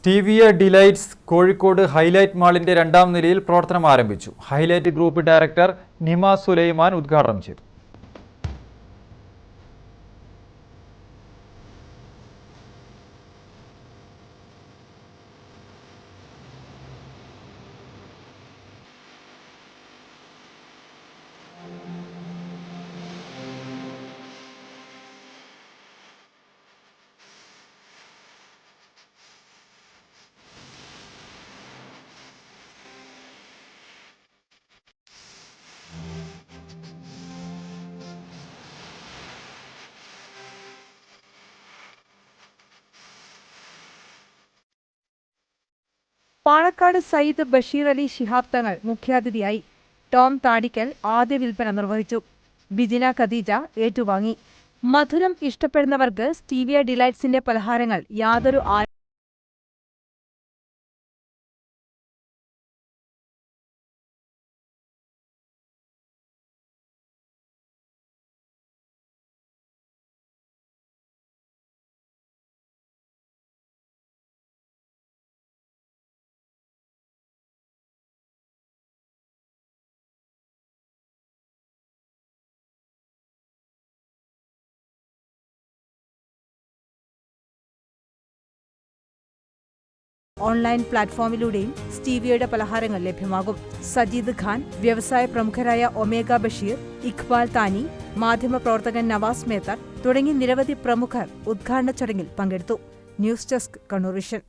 Stevia delights Kozhikode highlight മാളിന്റെ രണ്ടാം നിലയിൽ പ്രവർത്തനം ആരംഭിച്ചു. Highlight group director Nima Sulaiman ഉദ്ഘാടനം ചെയ്തു. പാണക്കാട് സയ്യിദ് ബഷീർ അലി ശിഹാബ് തങ്ങൾ മുഖ്യാതിഥിയായി. ടോം താടിക്കൽ ആദ്യ വിൽപ്പന നിർവഹിച്ചു. ബിജിന ഖദീജ ഏറ്റുവാങ്ങി. മധുരം ഇഷ്ടപ്പെടുന്നവർക്ക് സ്റ്റീവിയ ഡിലൈറ്റ്സിന്റെ പലഹാരങ്ങൾ യാതൊരു ഓൺലൈൻ പ്ലാറ്റ്ഫോമിലൂടെയും സ്റ്റീവിയയുടെ പലഹാരങ്ങൾ ലഭ്യമാകും. സജീദ് ഖാൻ, വ്യവസായ പ്രമുഖരായ ഒമേഗ ബഷീർ, ഇഖ്ബാൽ താനി, മാധ്യമപ്രവർത്തകൻ നവാസ് മേത്തർ തുടങ്ങി നിരവധി പ്രമുഖർ ഉദ്ഘാടന ചടങ്ങിൽ പങ്കെടുത്തു. News desk, Kannur vision.